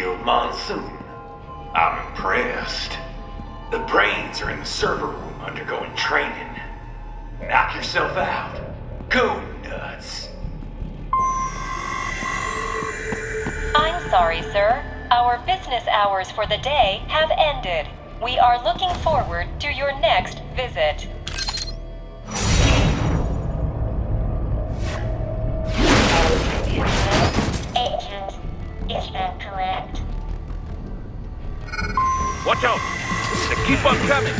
Shield Monsoon. I'm impressed. The brains are in the server room undergoing training. Knock yourself out. Go nuts. I'm sorry, sir. Our business hours for the day have ended. We are looking forward to your next visit. Agent, is that correct? Watch out! They keep on coming!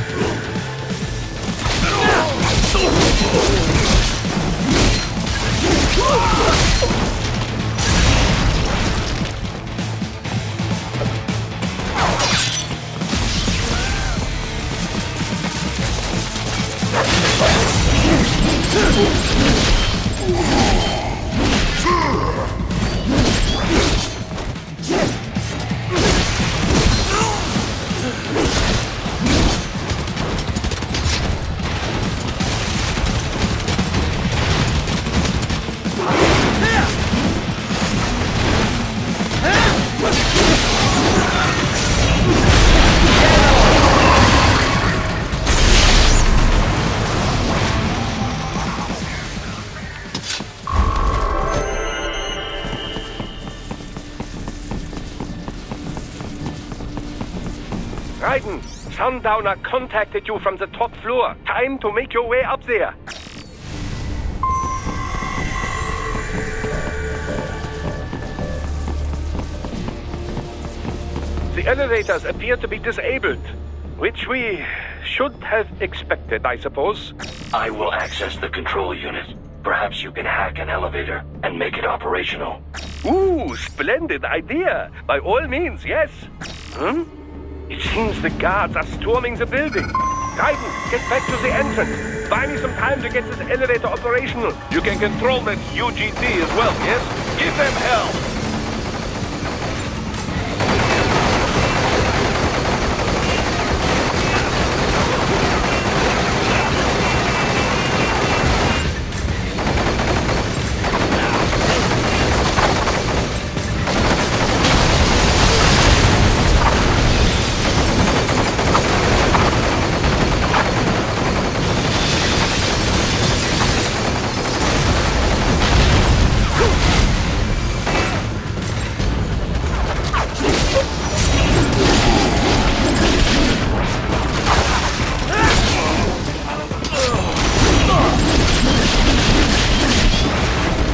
Raiden, Sundowner contacted you from the top floor. Time to make your way up there. The elevators appear to be disabled, which we should have expected, I suppose. I will access the control unit. Perhaps you can hack an elevator and make it operational. Ooh, splendid idea. By all means, yes. It seems the guards are storming the building. Raiden, get back to the entrance. Buy me some time to get this elevator operational. You can control that UGT as well, yes? Give them hell!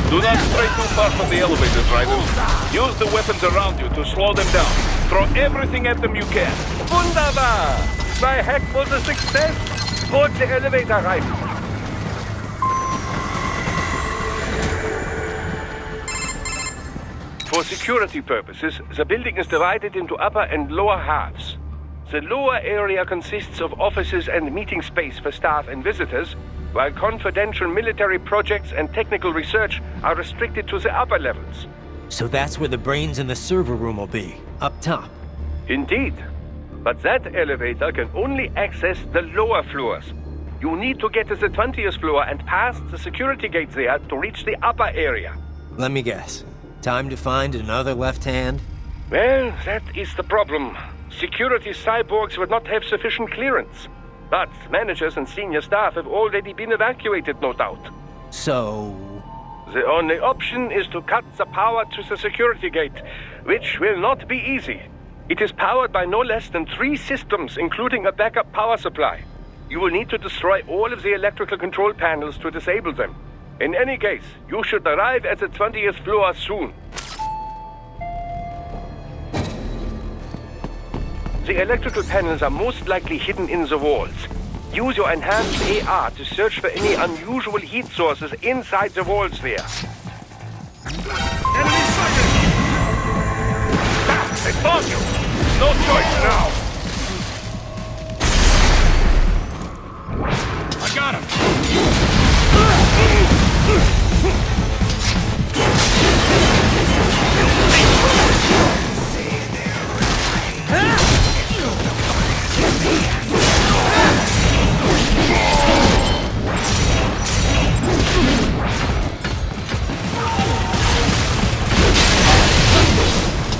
Do not stray too far from the elevators, Raiden. Use the weapons around you to slow them down. Throw everything at them you can. Wunderbar! My hack was a success! Board the elevator, Raiden. For security purposes, the building is divided into upper and lower halves. The lower area consists of offices and meeting space for staff and visitors, while confidential military projects and technical research are restricted to the upper levels. So that's where the brains in the server room will be, up top. Indeed. But that elevator can only access the lower floors. You need to get to the 20th floor and pass the security gate there to reach the upper area. Let me guess. Time to find another left hand? Well, that is the problem. Security cyborgs would not have sufficient clearance. But managers and senior staff have already been evacuated, no doubt. So... The only option is to cut the power to the security gate, which will not be easy. It is powered by no less than 3 systems, including a backup power supply. You will need to destroy all of the electrical control panels to disable them. In any case, you should arrive at the 20th floor soon. The electrical panels are most likely hidden in the walls. Use your enhanced AR to search for any unusual heat sources inside the walls there. Enemy sighted! They found you! No choice now! I got him!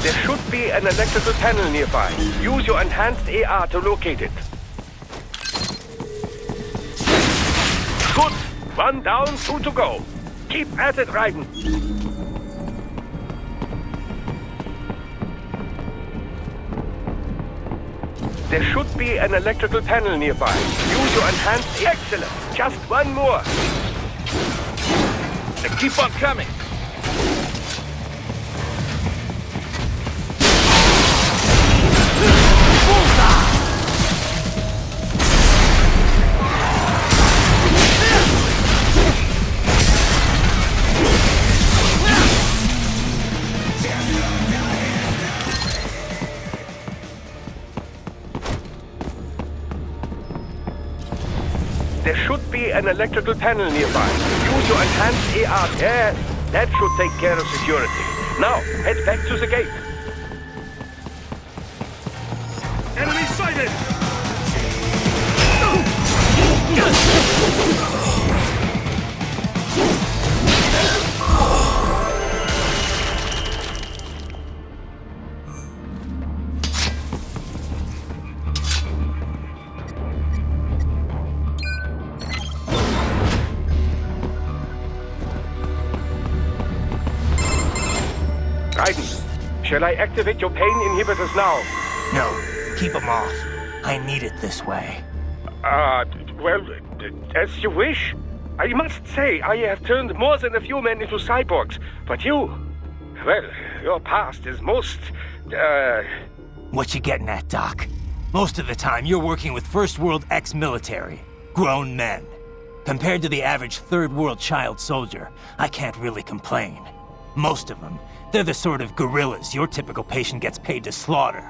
There should should be an electrical panel nearby. Use your enhanced AR to locate it. Good. 1 down, 2 to go. Keep at it, Raiden. There should be an electrical panel nearby. Use your enhanced... Excellent! Just 1 more. Now keep on coming. There should be an electrical panel nearby. Use your enhanced AR. Yes, that should take care of security. Now, head back to the gate. Enemy sighted! Raiden, shall I activate your pain inhibitors now? No, keep them off. I need it this way. Well, as you wish. I must say, I have turned more than a few men into cyborgs, but you... Well, your past is most, What you getting at, Doc? Most of the time, you're working with First World ex-military. Grown men. Compared to the average Third World child soldier, I can't really complain. Most of them, they're the sort of guerrillas your typical patient gets paid to slaughter.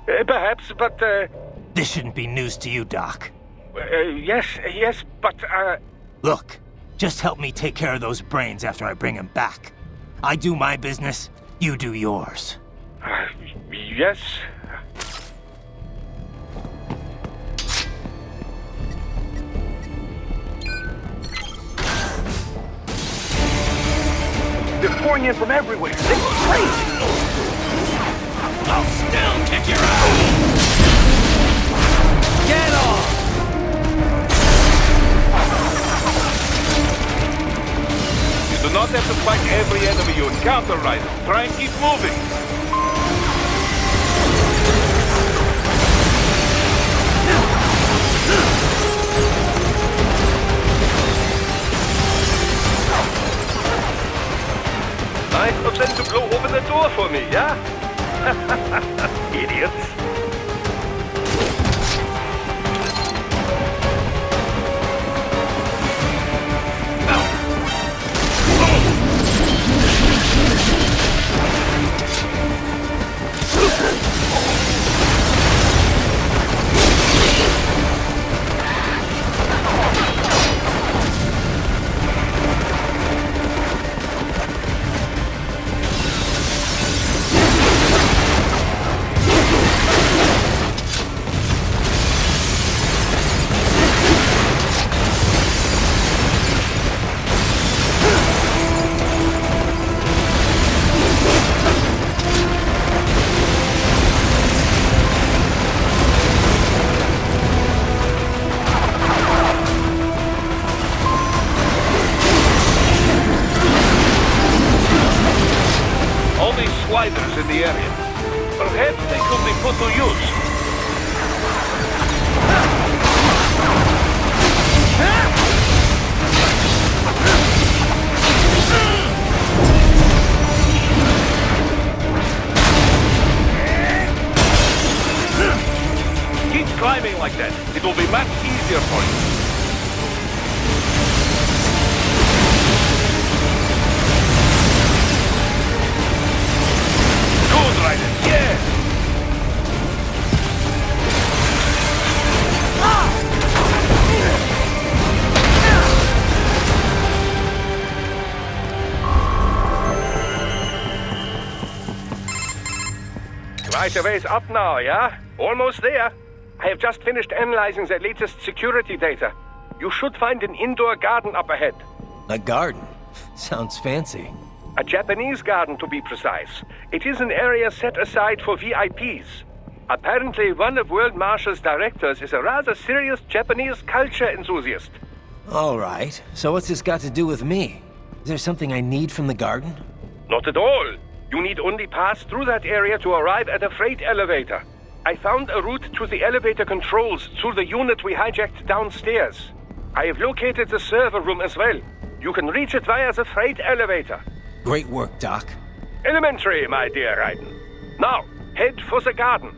Perhaps, but, This shouldn't be news to you, Doc. yes, but, Look, just help me take care of those brains after I bring them back. I do my business, you do yours. Yes. They're pouring in from everywhere. This is crazy. I'll still kick your ass! Get off! You do not have to fight every enemy you encounter, Raiden. Try and keep moving. Nice of them to blow open the door for me, yeah? Idiots. Sliders in the area. Perhaps they could be put to use. Keep climbing like that. It will be much easier for you. Yeah! Right, a ways up now, yeah? Almost there. I have just finished analyzing the latest security data. You should find an indoor garden up ahead. A garden? Sounds fancy. A Japanese garden, to be precise. It is an area set aside for VIPs. Apparently, one of World Marshal's directors is a rather serious Japanese culture enthusiast. All right, so what's this got to do with me? Is there something I need from the garden? Not at all. You need only pass through that area to arrive at a freight elevator. I found a route to the elevator controls through the unit we hijacked downstairs. I have located the server room as well. You can reach it via the freight elevator. Great work, Doc. Elementary, my dear Raiden. Now, head for the garden.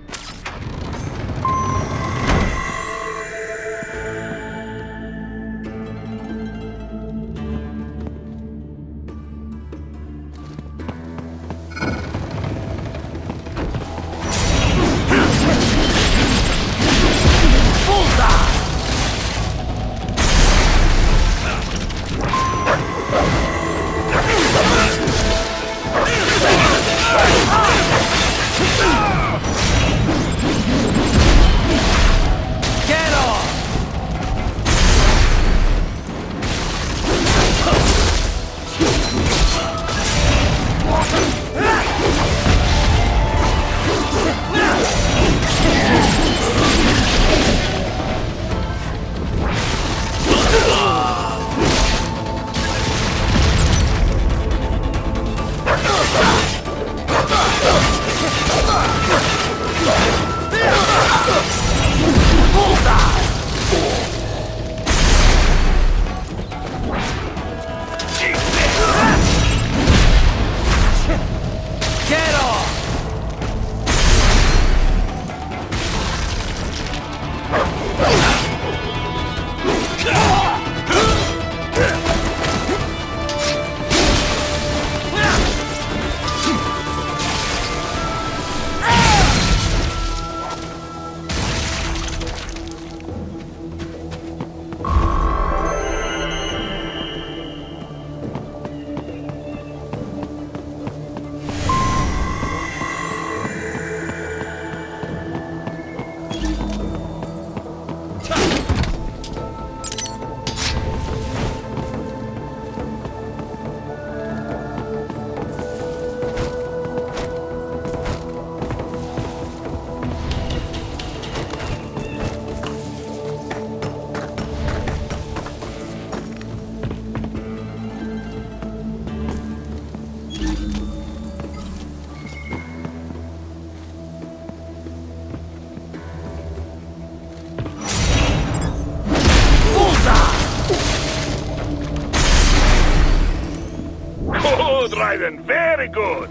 Good, Raiden. Very good.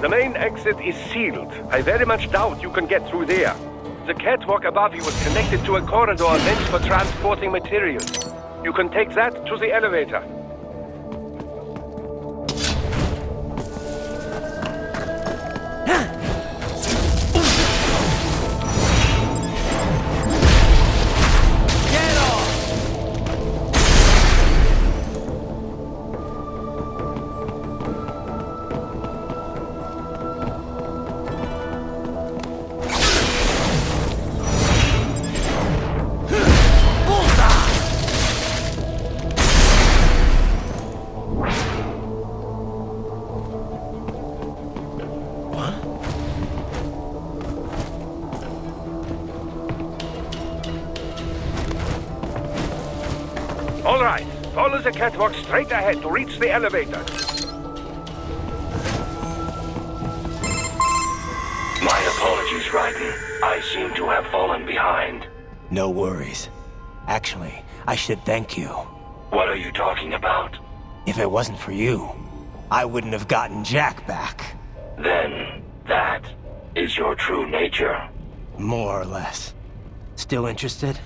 The main exit is sealed. I very much doubt you can get through there. The catwalk above you is connected to a corridor meant for transporting materials. You can take that to the elevator. All right, follow the catwalk straight ahead to reach the elevator. My apologies, Raiden. I seem to have fallen behind. No worries. Actually, I should thank you. What are you talking about? If it wasn't for you, I wouldn't have gotten Jack back. Then, that is your true nature. More or less. Still interested?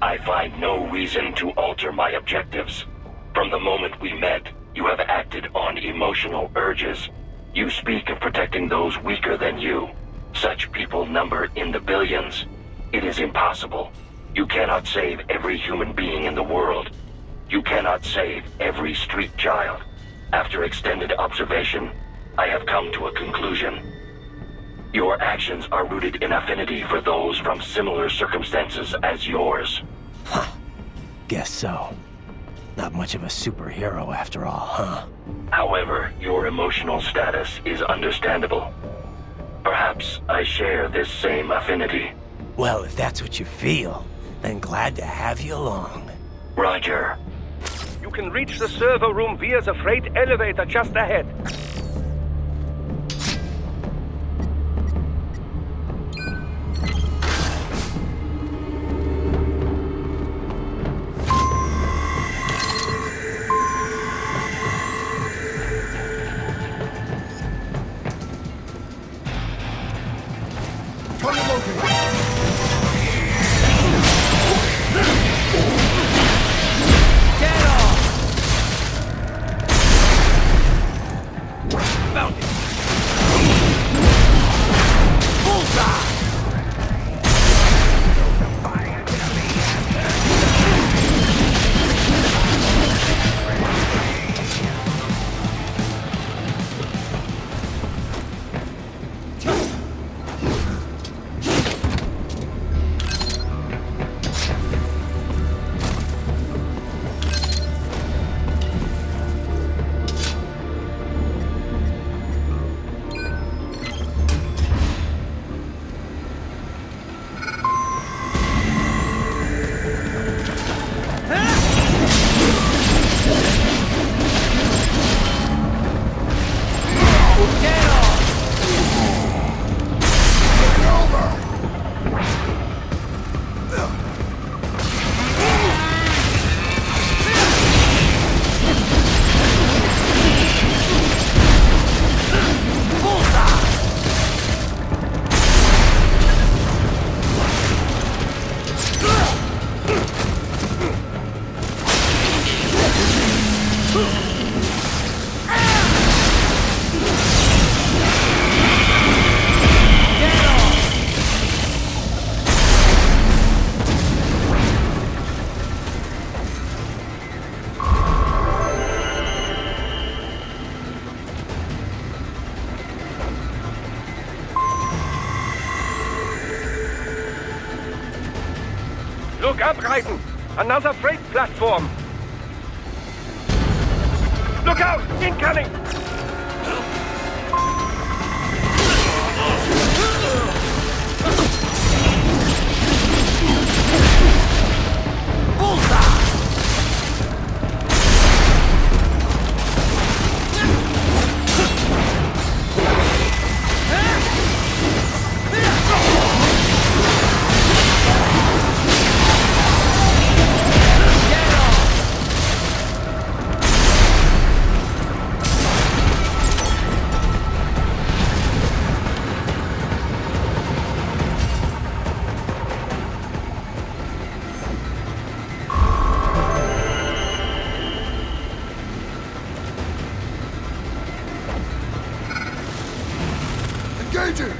I find no reason to alter my objectives. From the moment we met, you have acted on emotional urges. You speak of protecting those weaker than you. Such people number in the billions. It is impossible. You cannot save every human being in the world. You cannot save every street child. After extended observation, I have come to a conclusion. Your actions are rooted in affinity for those from similar circumstances as yours. Huh. Guess so. Not much of a superhero after all, huh? However, your emotional status is understandable. Perhaps I share this same affinity. Well, if that's what you feel, then glad to have you along. Roger. You can reach the server room via the freight elevator just ahead. Look up, Raiden! Another freight platform! Look out! Incoming! Engaging!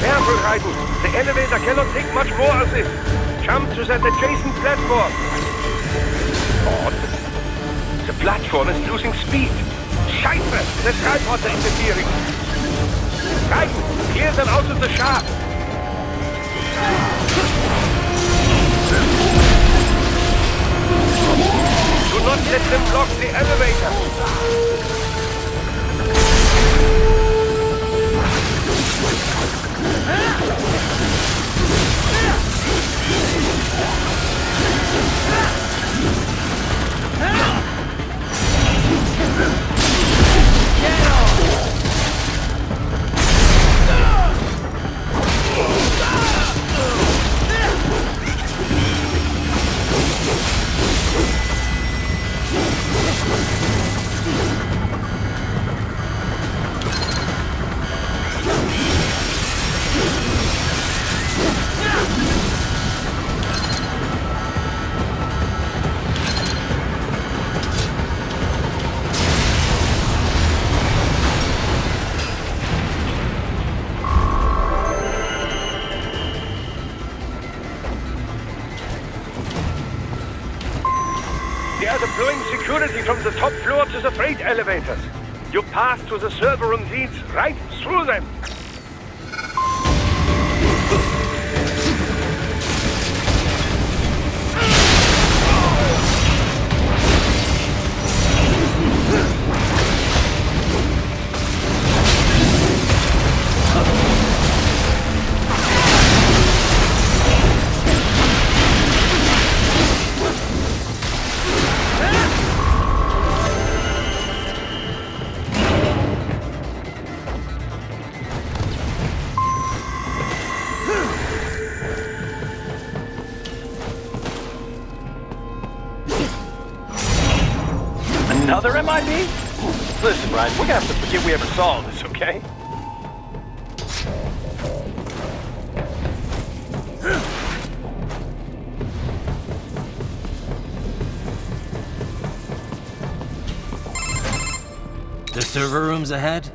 Careful, Raiden. The elevator cannot take much more of this. Jump to that adjacent platform. Odd. The platform is losing speed. Scheiße! The tripods are interfering. Raiden, clear them out of the shaft. Do not let them block the elevator. from the top floor to the freight elevators. You pass to the server room leads right through them. Another MIB? Listen, Ryan, we're gonna have to forget we ever saw this, okay? The server room's ahead?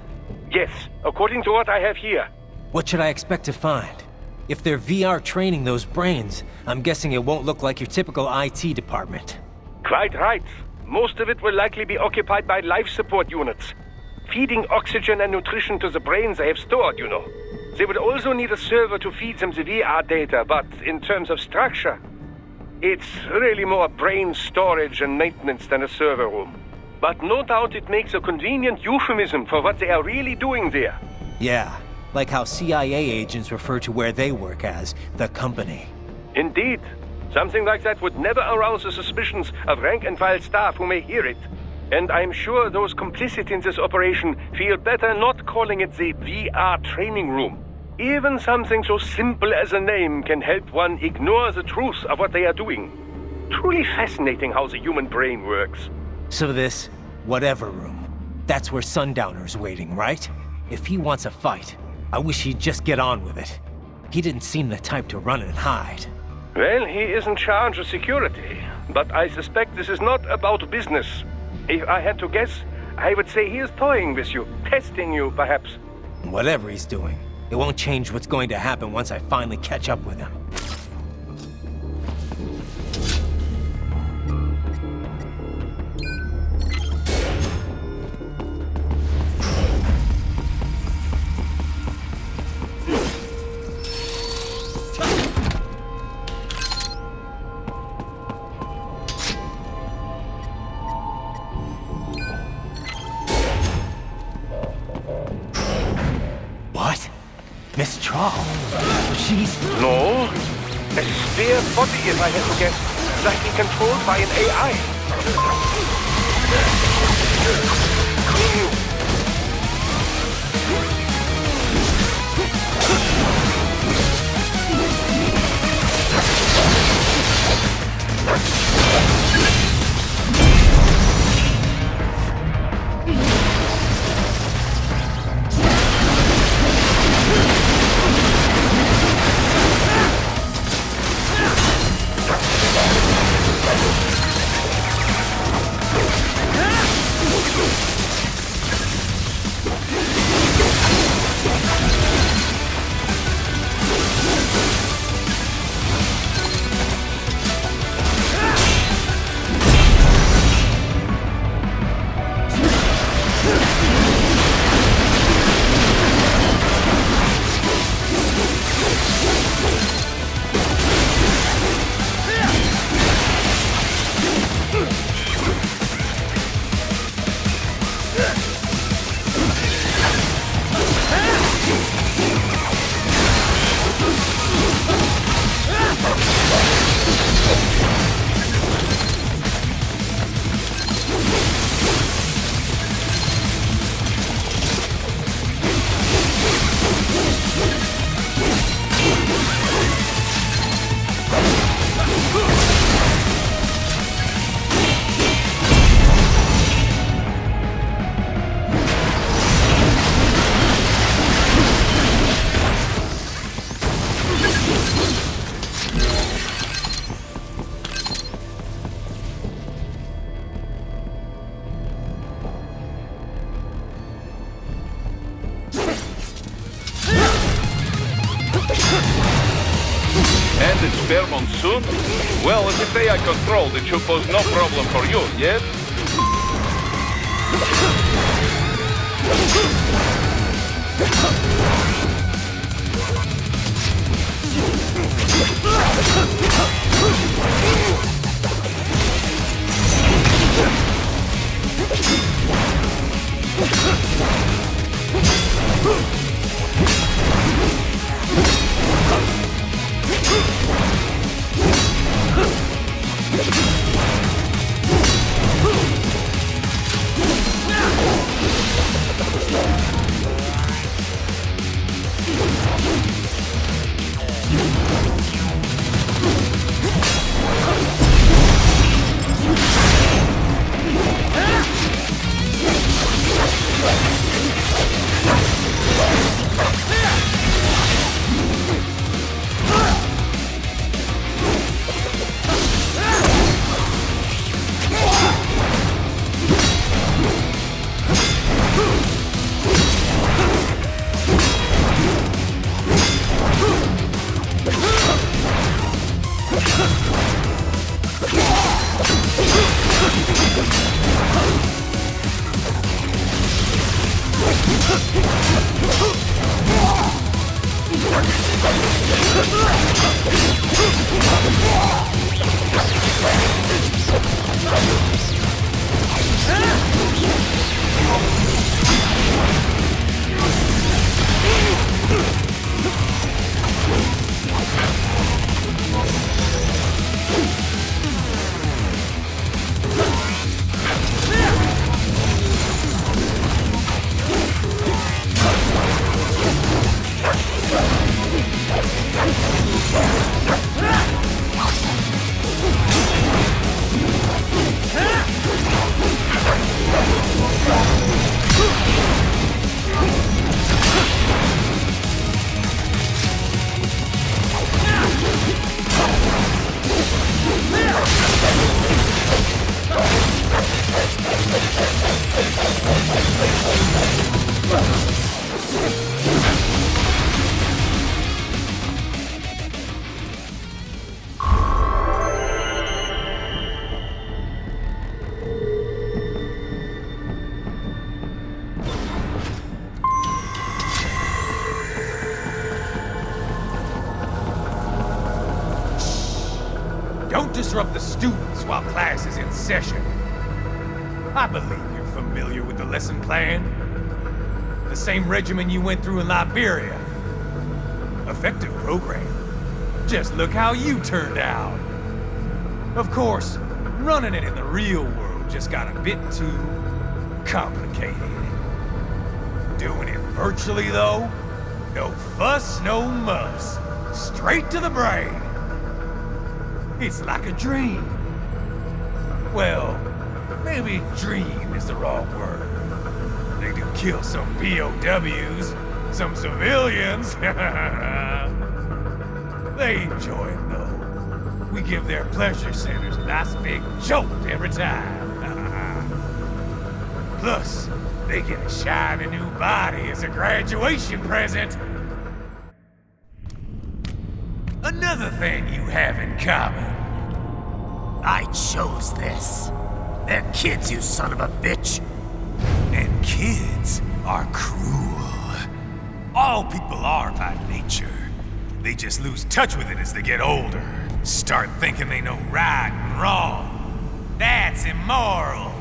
Yes, according to what I have here. What should I expect to find? If they're VR training those brains, I'm guessing it won't look like your typical IT department. Quite right. Most of it will likely be occupied by life support units. Feeding oxygen and nutrition to the brains they have stored, you know. They would also need a server to feed them the VR data, but in terms of structure, it's really more brain storage and maintenance than a server room. But no doubt it makes a convenient euphemism for what they are really doing there. Yeah, like how CIA agents refer to where they work as the company. Indeed. Something like that would never arouse the suspicions of rank-and-file staff who may hear it. And I'm sure those complicit in this operation feel better not calling it the VR training room. Even something so simple as a name can help one ignore the truth of what they are doing. Truly fascinating how the human brain works. So this, whatever room, that's where Sundowners waiting, right? If he wants a fight, I wish he'd just get on with it. He didn't seem the type to run and hide. Well, he is in charge of security, but I suspect this is not about business. If I had to guess, I would say he is toying with you, testing you, perhaps. Whatever he's doing, it won't change what's going to happen once I finally catch up with him. Miss Trawl. She's... No. A spare body, if I had to guess. Likely controlled by an AI. And it's fair monsoon? Well, as a day I controlled, it should pose no problem for you, yes? Don't disrupt the students while class is in session. I believe you're familiar with the lesson plan. The same regimen you went through in Liberia. Effective program. Just look how you turned out. Of course, running it in the real world just got a bit too complicated. Doing it virtually, though, no fuss, no muss. Straight to the brain. It's like a dream. Well, maybe dream is the wrong word. They do kill some POWs, some civilians. They enjoy it, though. We give their pleasure centers a nice big jolt every time. Plus, they get a shiny new body as a graduation present. Another thing you have in common. I chose this. They're kids, you son of a bitch. And kids are cruel. All people are by nature. They just lose touch with it as they get older. Start thinking they know right and wrong. That's immoral.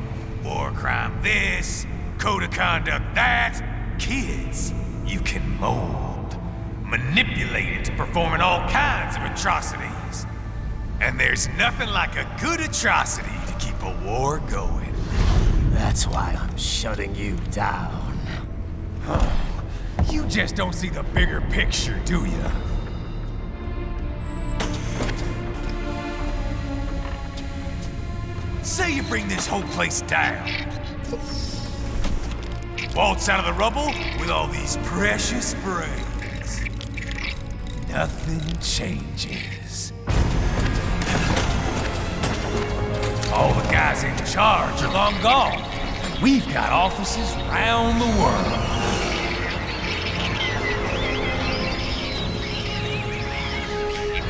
War crime this, code of conduct that. Kids, you can mold, manipulate into performing all kinds of atrocities. And there's nothing like a good atrocity to keep a war going. That's why I'm shutting you down. You just don't see the bigger picture, do you? Say you bring this whole place down. Waltz out of the rubble with all these precious brains. Nothing changes. All the guys in charge are long gone. We've got offices around the world.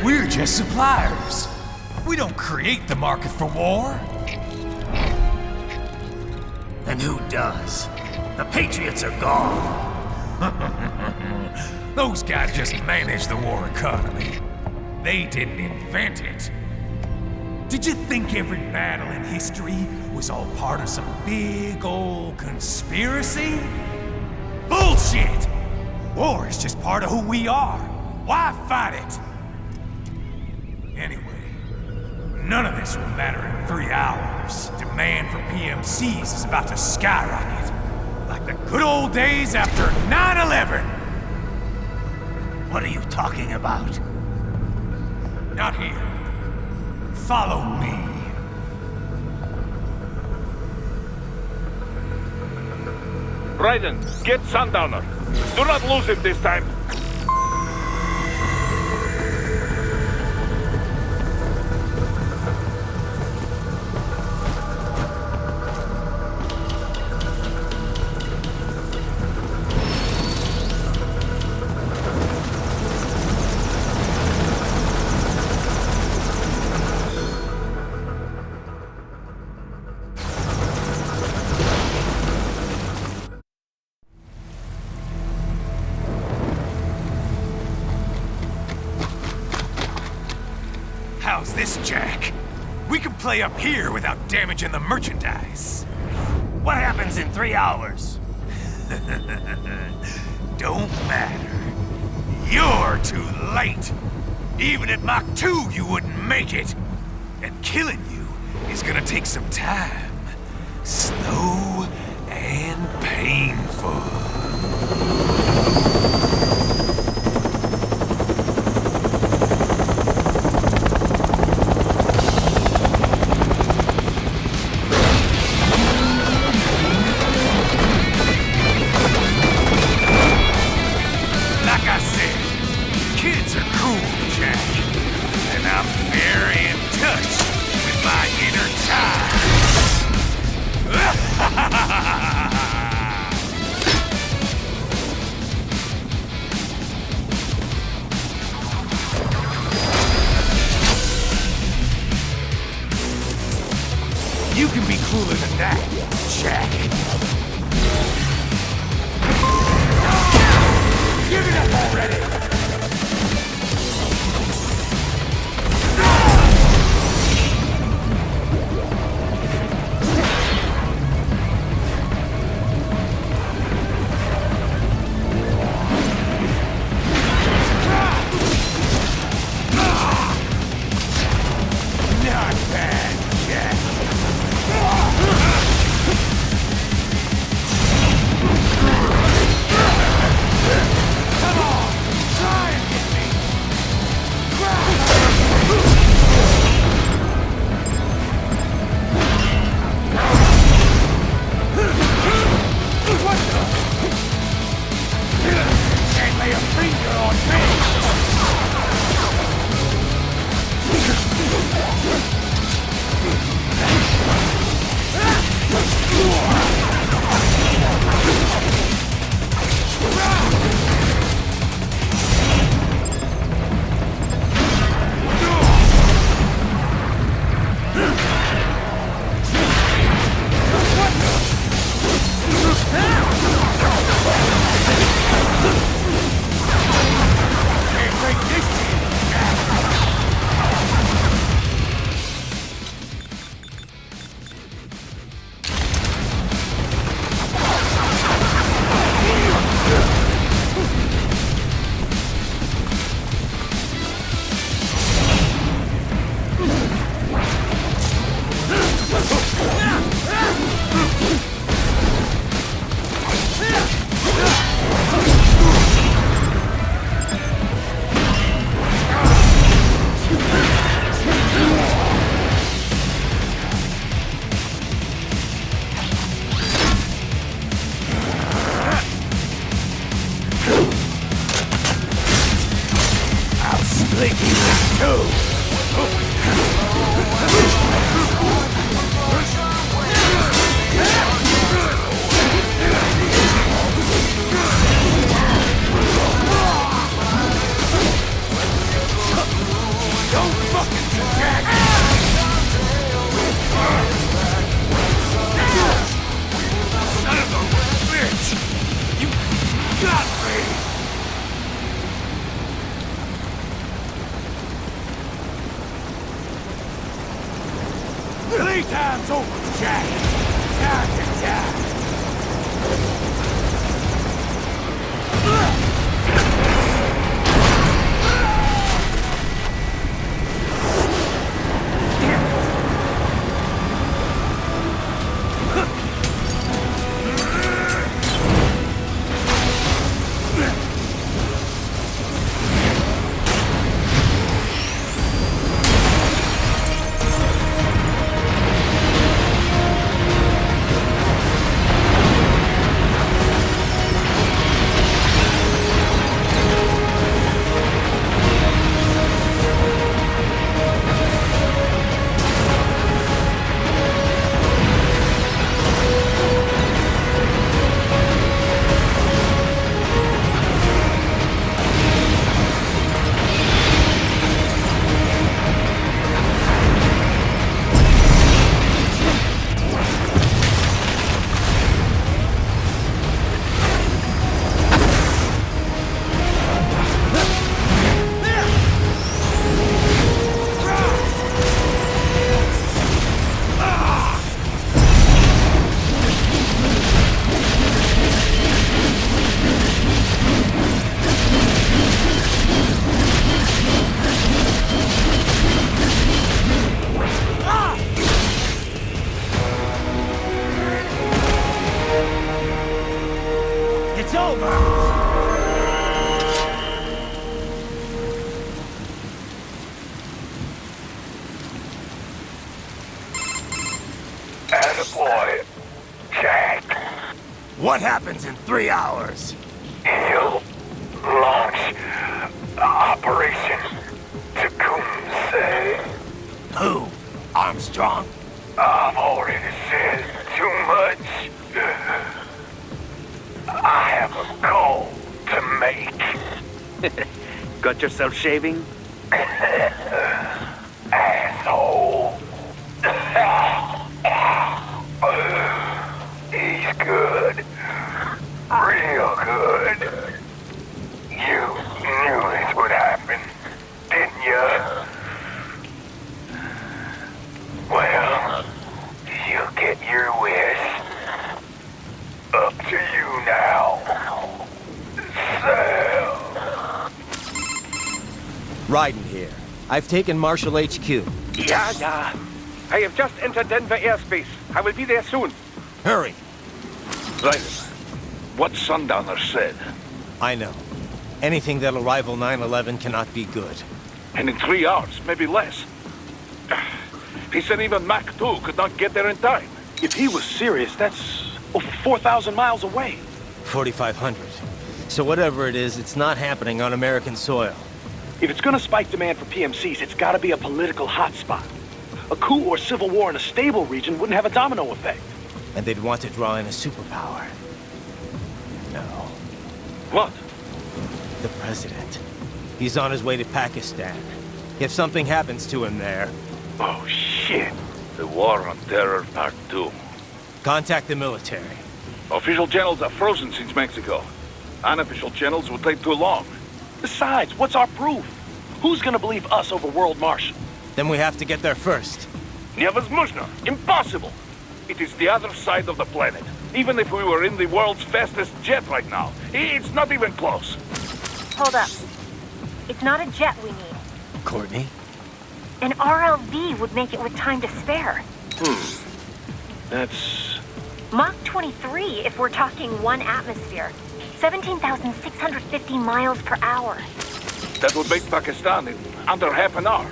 We're just suppliers. We don't create the market for war. And who does? The Patriots are gone. Those guys just manage the war economy. They didn't invent it. Did you think every battle in history was all part of some big old conspiracy? Bullshit! War is just part of who we are. Why fight it? Anyway, none of this will matter in 3 hours. Demand for PMCs is about to skyrocket. Like the good old days after 9/11. What are you talking about? Not here. Follow me. Raiden, get Sundowner. Do not lose him this time. How's this, Jack? We can play up here without damaging the merchandise. What happens in 3 hours? Don't matter. You're too late. Even at Mach 2, you wouldn't make it. And killing you is gonna take some time. Slow and painful. You can be cooler than that, Jack. Give it up already! Not bad, Jack. It's over! Attaboy, Jack. What happens in 3 hours? He'll launch Operation Tecumseh. Who? Armstrong? I've already said too much. I have a call to make. Got yourself shaving? Asshole. He's good. Real good. You knew this would happen, didn't you? Well, you get your wish. Up to you now. Sam. Raiden here. I've taken Marshall HQ. Yeah. I have just entered Denver airspace. I will be there soon. Hurry. Raiden, what Sundowner said. I know. Anything that'll rival 9/11 cannot be good. And in 3 hours, maybe less. He said even Mach 2 could not get there in time. If he was serious, that's over 4,000 miles away. 4,500. So whatever it is, it's not happening on American soil. If it's gonna spike demand for PMCs, it's gotta be a political hotspot. A coup or civil war in a stable region wouldn't have a domino effect. And they'd want to draw in a superpower. No. What? The president. He's on his way to Pakistan. If something happens to him there, Oh, shit. The War on Terror Part 2. contact the military. Official channels are frozen since Mexico. Unofficial channels will take too long. Besides, what's our proof? Who's gonna believe us over World Marshal? Then we have to get there first. Невозможно. Impossible. It is the other side of the planet. Even if we were in the world's fastest jet right now, it's not even close. Hold up. It's not a jet we need. Courtney? An RLV would make it with time to spare. That's... Mach 23 if we're talking 1 atmosphere. 17,650 miles per hour. That would make Pakistan in under half an hour.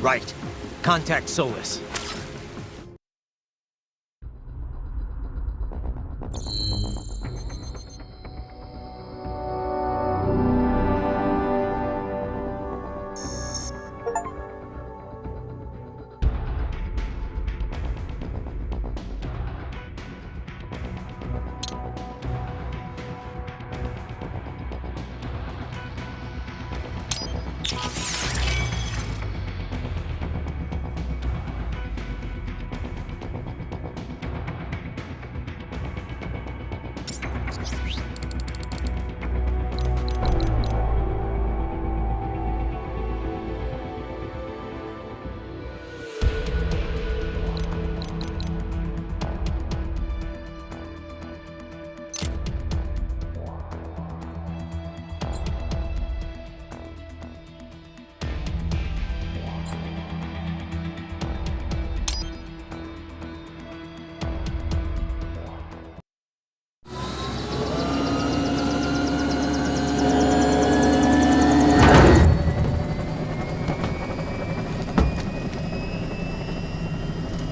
Right. Contact Solus.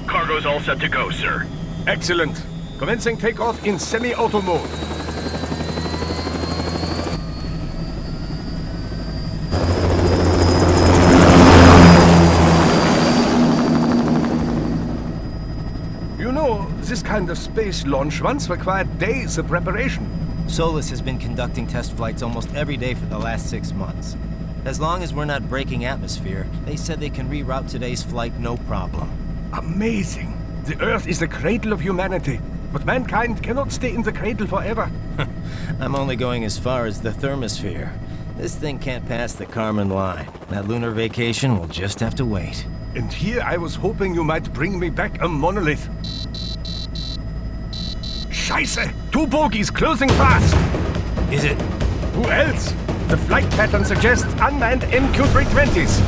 Cargo's all set to go, sir. Excellent. Commencing takeoff in semi-auto mode. You know, this kind of space launch once required days of preparation. Solus has been conducting test flights almost every day for the last 6 months. As long as we're not breaking atmosphere, they said they can reroute today's flight no problem. Amazing. The Earth is the cradle of humanity, but mankind cannot stay in the cradle forever. I'm only going as far as the thermosphere. This thing can't pass the Kármán line. That lunar vacation will just have to wait. And here I was hoping you might bring me back a monolith. Scheiße! 2 bogies closing fast! Is it? Who else? The flight pattern suggests unmanned MQ-320s.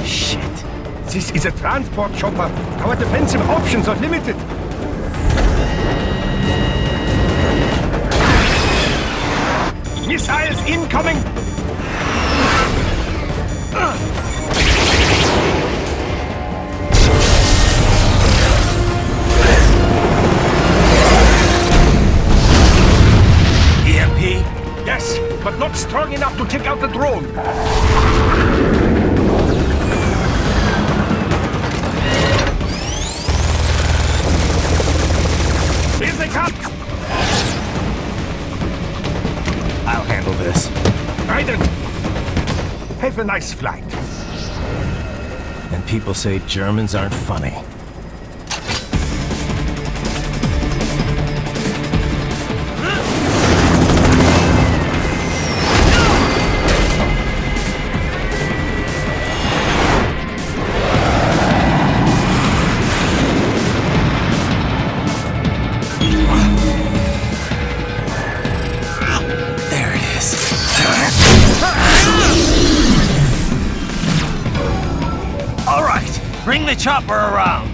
Shit. This is a transport chopper. Our defensive options are limited. Missiles incoming! EMP? Yes, but not strong enough to take out the drone. Here they come! I'll handle this. Raiden! Have a nice flight. And people say Germans aren't funny. There it is. All right, bring the chopper around.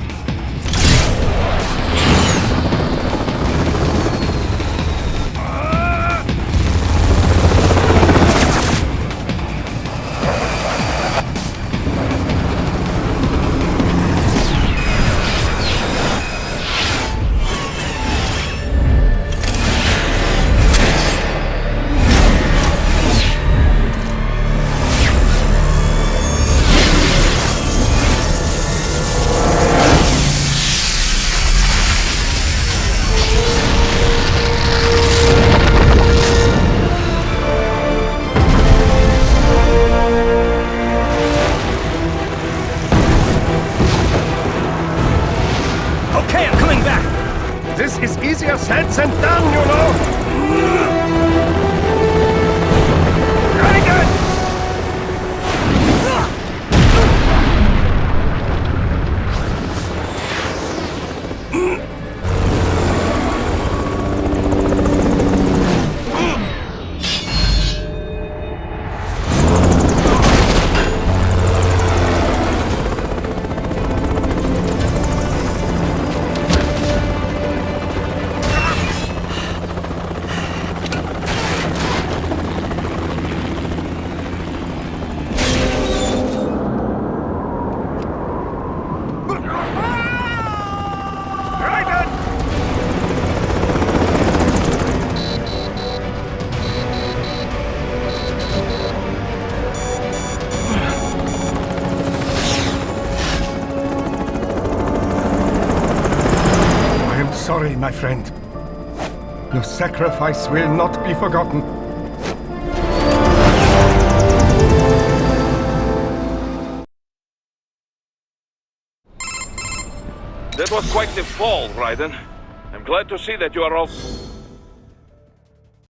Okay, I'm coming back. This is easier said than done, you know. Raiden! Sorry, my friend. Your sacrifice will not be forgotten. That was quite the fall, Raiden. I'm glad to see that you are all...